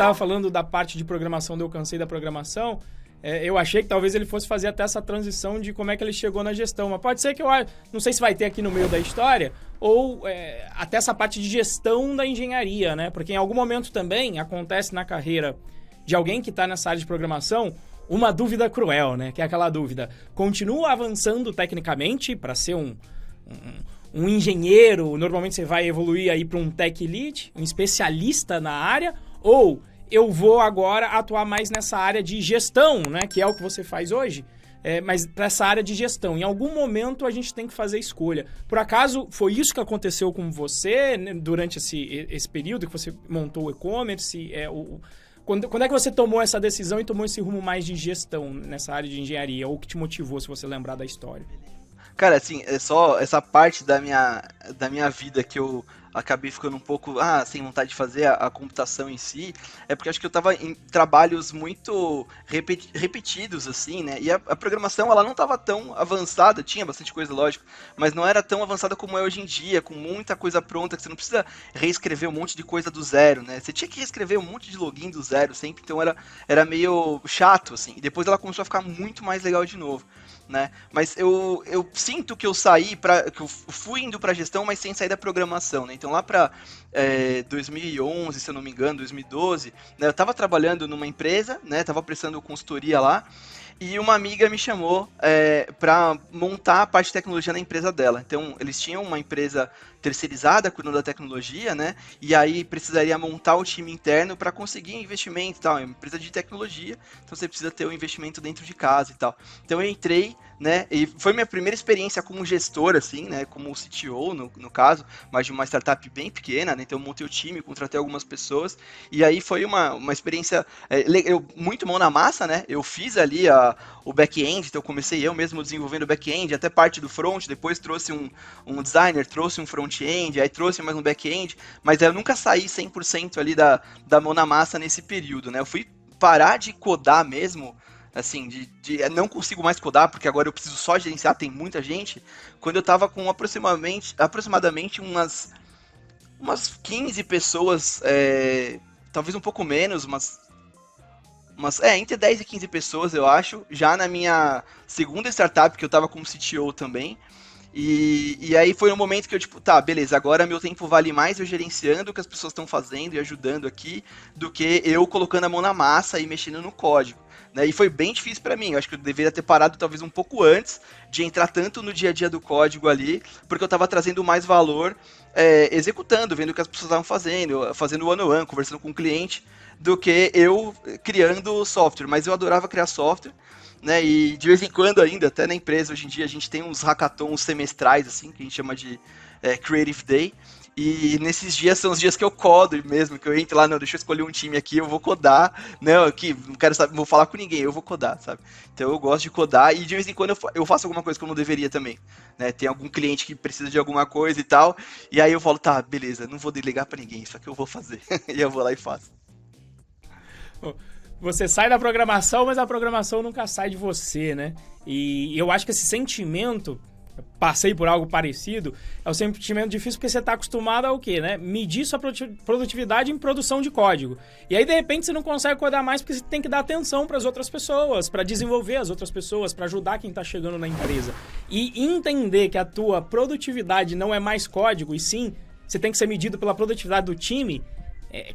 estava falando da parte de programação, eu cansei da programação, eu achei que talvez ele fosse fazer até essa transição de como é que ele chegou na gestão. Mas pode ser que não sei se vai ter aqui no meio da história, ou até essa parte de gestão da engenharia, né? Porque em algum momento também acontece na carreira de alguém que está nessa área de programação uma dúvida cruel, né? Que é aquela dúvida: continua avançando tecnicamente para ser um engenheiro, normalmente você vai evoluir aí para um tech lead, um especialista na área, ou eu vou agora atuar mais nessa área de gestão, né? Que é o que você faz hoje, mas para essa área de gestão. Em algum momento a gente tem que fazer escolha. Por acaso foi isso que aconteceu com você, né, durante esse período que você montou o e-commerce? Quando é que você tomou essa decisão e tomou esse rumo mais de gestão nessa área de engenharia? Ou o que te motivou, se você lembrar da história? Cara, assim, é só essa parte da minha vida que eu acabei ficando um pouco sem vontade de fazer a computação em si, é porque acho que eu tava em trabalhos muito repetidos, assim, né? E a programação, ela não tava tão avançada, tinha bastante coisa, lógico, mas não era tão avançada como é hoje em dia, com muita coisa pronta, que você não precisa reescrever um monte de coisa do zero, né? Você tinha que reescrever um monte de login do zero sempre, então era meio chato, assim. E depois ela começou a ficar muito mais legal de novo, né? Mas eu sinto que eu que eu fui indo pra gestão, mas sem sair da programação, né? Então lá pra 2011, se eu não me engano, 2012, né, eu tava trabalhando numa empresa, né? Tava prestando consultoria lá, e uma amiga me chamou para montar a parte de tecnologia na empresa dela. Então, eles tinham uma empresa terceirizada cuidando da tecnologia, né? E aí precisaria montar o time interno para conseguir investimento e tal. É uma empresa de tecnologia, então você precisa ter o investimento dentro de casa e tal. Então eu entrei, né? E foi minha primeira experiência como gestor, assim, né? Como CTO, no caso, mas de uma startup bem pequena, né? Então eu montei o time, contratei algumas pessoas, e aí foi uma experiência muito mão na massa, né? Eu fiz ali o back-end, então eu comecei eu mesmo desenvolvendo o back-end, até parte do front, depois trouxe um designer, trouxe um front-end, aí trouxe mais um back-end, mas eu nunca saí 100% ali da mão na massa nesse período, né? Eu fui parar de codar mesmo, assim, não consigo mais codar, porque agora eu preciso só gerenciar, tem muita gente, quando eu tava com aproximadamente umas 15 pessoas, talvez um pouco menos, entre 10 e 15 pessoas, eu acho, já na minha segunda startup, que eu tava como CTO também. E aí foi um momento que eu, tipo, tá, beleza, agora meu tempo vale mais eu gerenciando o que as pessoas estão fazendo e ajudando aqui, do que eu colocando a mão na massa e mexendo no código, né? E foi bem difícil pra mim, eu acho que eu deveria ter parado talvez um pouco antes de entrar tanto no dia a dia do código ali, porque eu tava trazendo mais valor executando, vendo o que as pessoas estavam fazendo one-on-one, conversando com o cliente, do que eu criando software. Mas eu adorava criar software, né? E de vez em quando ainda, até na empresa, hoje em dia, a gente tem uns hackathons semestrais, assim, que a gente chama de Creative Day. E nesses dias são os dias que eu codo mesmo, que eu entro lá, não, deixa eu escolher um time aqui, eu vou codar, não, aqui, não quero saber, não vou falar com ninguém, eu vou codar, sabe? Então eu gosto de codar e de vez em quando eu faço alguma coisa que eu não deveria também, né? Tem algum cliente que precisa de alguma coisa e tal, e aí eu falo, tá, beleza, não vou delegar pra ninguém, isso aqui eu vou fazer. E eu vou lá e faço. Você sai da programação, mas a programação nunca sai de você, né? E eu acho que esse sentimento, passei por algo parecido, é um sentimento difícil porque você está acostumado a o quê, né? Medir sua produtividade em produção de código. E aí, de repente, você não consegue codar mais porque você tem que dar atenção para as outras pessoas, para desenvolver as outras pessoas, para ajudar quem está chegando na empresa. E entender que a tua produtividade não é mais código, e sim, você tem que ser medido pela produtividade do time.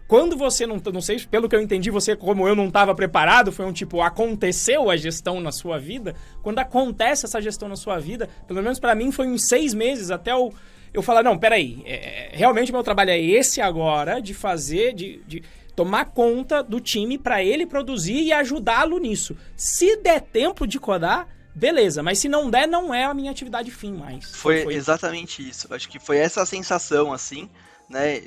Quando você não sei, pelo que eu entendi, você, como eu, não estava preparado, foi um tipo, aconteceu a gestão na sua vida. Quando acontece essa gestão na sua vida, pelo menos para mim foi uns 6 meses até eu falar, não, peraí, realmente meu trabalho é esse agora, de fazer, de tomar conta do time para ele produzir e ajudá-lo nisso. Se der tempo de codar, beleza, mas se não der, não é a minha atividade fim mais. Foi exatamente isso, acho que foi essa sensação, assim, né,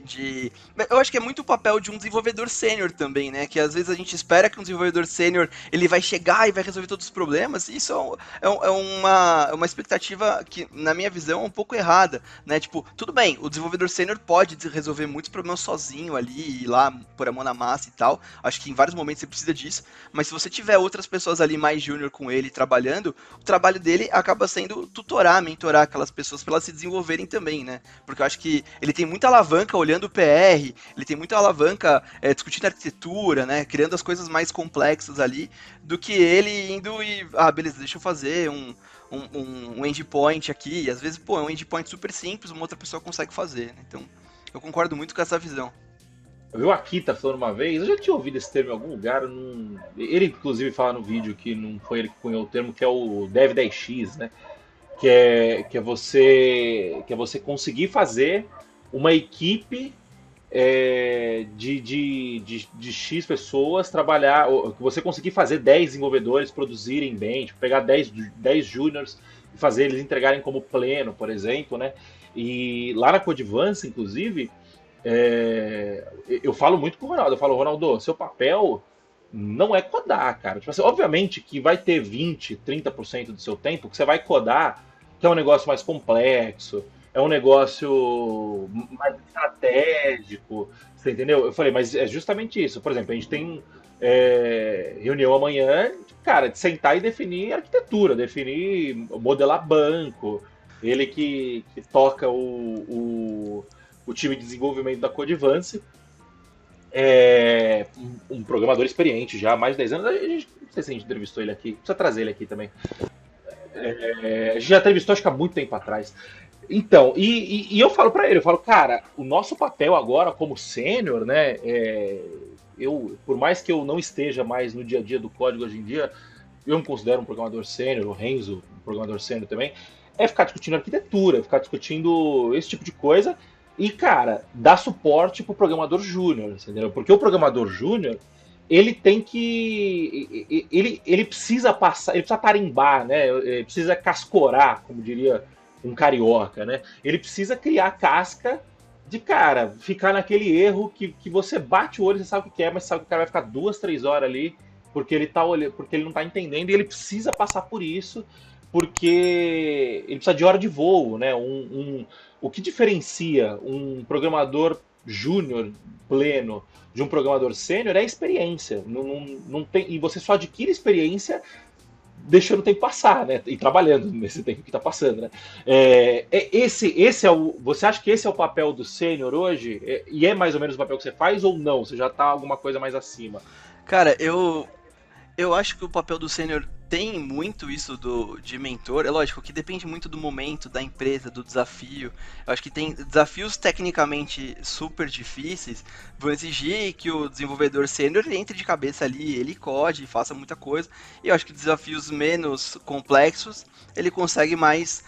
eu acho que é muito o papel de um desenvolvedor sênior também, né, que às vezes a gente espera que um desenvolvedor sênior, ele vai chegar e vai resolver todos os problemas, e isso é uma expectativa que, na minha visão, é um pouco errada, né, tipo, tudo bem, o desenvolvedor sênior pode resolver muitos problemas sozinho ali, ir lá, pôr a mão na massa e tal, acho que em vários momentos você precisa disso, mas se você tiver outras pessoas ali mais júnior com ele trabalhando, o trabalho dele acaba sendo tutorar, mentorar aquelas pessoas para elas se desenvolverem também, né, porque eu acho que ele tem muita alavanca alavanca olhando o PR, ele tem muita alavanca discutindo arquitetura, né, criando as coisas mais complexas ali, do que ele indo e, beleza, deixa eu fazer um endpoint aqui, e às vezes, pô, é um endpoint super simples, uma outra pessoa consegue fazer, né? Então, eu concordo muito com essa visão. Eu vi o Akita falando uma vez, eu já tinha ouvido esse termo em algum lugar, ele inclusive fala no vídeo que não foi ele que cunhou o termo, que é o Dev 10X, né? Que é você conseguir fazer uma equipe de X pessoas trabalhar, que você conseguir fazer 10 desenvolvedores produzirem bem, tipo, pegar 10 júniors e fazer eles entregarem como pleno, por exemplo, né? E lá na Codevance, inclusive, eu falo muito com o Ronaldo, eu falo, Ronaldo, seu papel não é codar, cara. Tipo assim, obviamente que vai ter 20, 30% do seu tempo que você vai codar, que é um negócio mais complexo, é um negócio mais estratégico, você entendeu? Eu falei, mas é justamente isso. Por exemplo, a gente tem reunião amanhã, cara, de sentar e definir arquitetura, definir, modelar banco. Ele que toca o time de desenvolvimento da Codevance, um programador experiente já há mais de 10 anos. Não sei se a gente entrevistou ele aqui, precisa trazer ele aqui também. A gente já entrevistou, acho que há muito tempo atrás. Então, e eu falo pra ele, eu falo, cara, o nosso papel agora como sênior, né, por mais que eu não esteja mais no dia a dia do código hoje em dia, eu me considero um programador sênior, o Renzo, um programador sênior também, é ficar discutindo arquitetura, ficar discutindo esse tipo de coisa e, cara, dar suporte pro programador júnior, entendeu? Porque o programador júnior, ele tem que... Ele precisa passar, ele precisa tarimbar, né? Ele precisa cascorar, como diria um carioca, né? Ele precisa criar casca de, cara, ficar naquele erro que você bate o olho, você sabe o que é, mas sabe que o cara vai ficar 2, 3 horas ali porque ele não tá entendendo e ele precisa passar por isso porque ele precisa de hora de voo, né? O que diferencia um programador júnior pleno de um programador sênior é a experiência. Não tem, e você só adquire experiência deixando o tempo passar, né? E trabalhando nesse tempo que está passando, né? Você acha que esse é o papel do sênior hoje? E é mais ou menos o papel que você faz ou não? Você já está alguma coisa mais acima? Cara, eu acho que o papel do sênior tem muito isso de mentor. É lógico que depende muito do momento, da empresa, do desafio. Eu acho que tem desafios tecnicamente super difíceis, vão exigir que o desenvolvedor sênior entre de cabeça ali, ele code, faça muita coisa. E eu acho que desafios menos complexos, ele consegue mais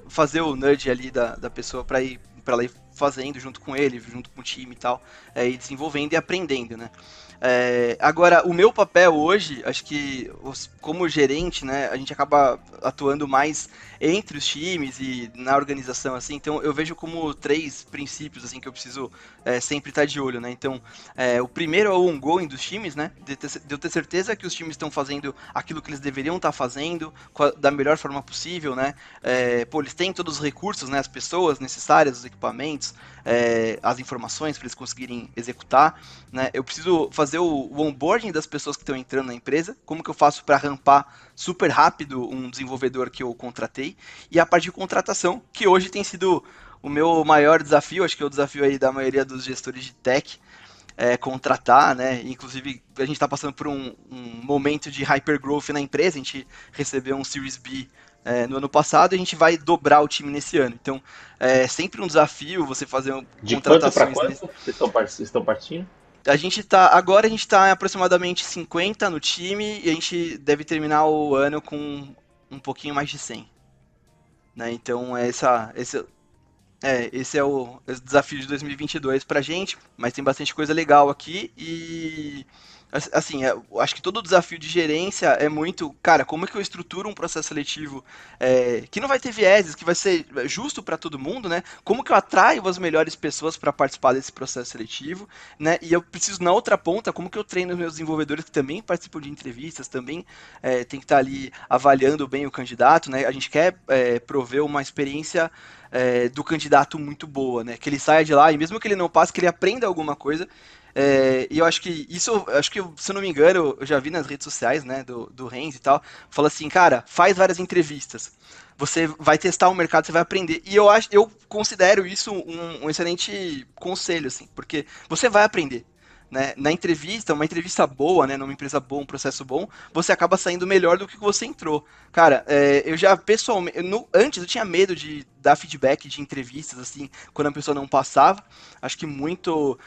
fazer o nudge ali da pessoa para ela ir fazendo junto com ele, junto com o time e tal, e desenvolvendo e aprendendo, né? Agora, o meu papel hoje, acho que como gerente, né, a gente acaba atuando mais entre os times e na organização, assim, então eu vejo como 3 princípios, assim, que eu preciso sempre estar de olho, né, então, o primeiro é o ongoing dos times, né, de eu ter certeza que os times estão fazendo aquilo que eles deveriam estar fazendo, da melhor forma possível, né, eles têm todos os recursos, né, as pessoas necessárias, os equipamentos, as informações para eles conseguirem executar, né, eu preciso fazer o onboarding das pessoas que estão entrando na empresa, como que eu faço para rampar super rápido um desenvolvedor que eu contratei, e a parte de contratação, que hoje tem sido o meu maior desafio, acho que é o desafio aí da maioria dos gestores de tech, contratar, né, inclusive a gente está passando por um momento de hypergrowth na empresa, a gente recebeu um Series B no ano passado e a gente vai dobrar o time nesse ano, então é sempre um desafio você fazer contratações. De quanto para quanto vocês estão partindo? Agora a gente tá em aproximadamente 50 no time e a gente deve terminar o ano com um pouquinho mais de 100. Né? Então esse é o desafio de 2022 pra gente, mas tem bastante coisa legal aqui e assim, acho que todo o desafio de gerência é muito, cara, como é que eu estruturo um processo seletivo que não vai ter vieses, que vai ser justo para todo mundo, né? Como que eu atraio as melhores pessoas para participar desse processo seletivo, né? E eu preciso, na outra ponta, como que eu treino os meus desenvolvedores que também participam de entrevistas, também tem que estar ali avaliando bem o candidato, né? A gente quer prover uma experiência do candidato muito boa, né? Que ele saia de lá e mesmo que ele não passe, que ele aprenda alguma coisa. E eu acho que isso, se eu não me engano, eu já vi nas redes sociais, né, do Renz e tal, fala assim, cara, faz várias entrevistas. Você vai testar o mercado, você vai aprender. E eu considero isso um excelente conselho, assim, porque você vai aprender. Né? Na entrevista, uma entrevista boa, né, numa empresa boa, um processo bom, você acaba saindo melhor do que você entrou. Cara, eu já pessoalmente, antes eu tinha medo de dar feedback de entrevistas, assim, quando a pessoa não passava. Acho que muito.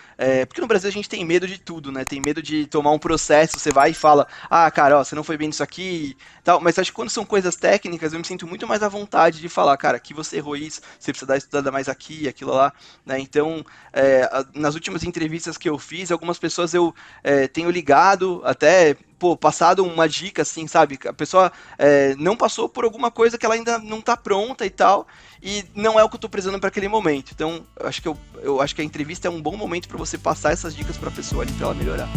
Porque no Brasil a gente tem medo de tudo, né? Tem medo de tomar um processo, você vai e fala, ah, cara, ó, você não foi bem nisso aqui e tal. Mas acho que quando são coisas técnicas, eu me sinto muito mais à vontade de falar, cara, aqui você errou isso, você precisa dar estudada mais aqui, aquilo lá, né? Então, nas últimas entrevistas que eu fiz, algumas pessoas eu tenho ligado, até, pô, passado uma dica, assim, sabe? A pessoa não passou por alguma coisa que ela ainda não tá pronta e tal, e não é o que eu tô precisando para aquele momento. Então, eu acho que a entrevista é um bom momento para você passar essas dicas para a pessoa ali, para ela melhorar.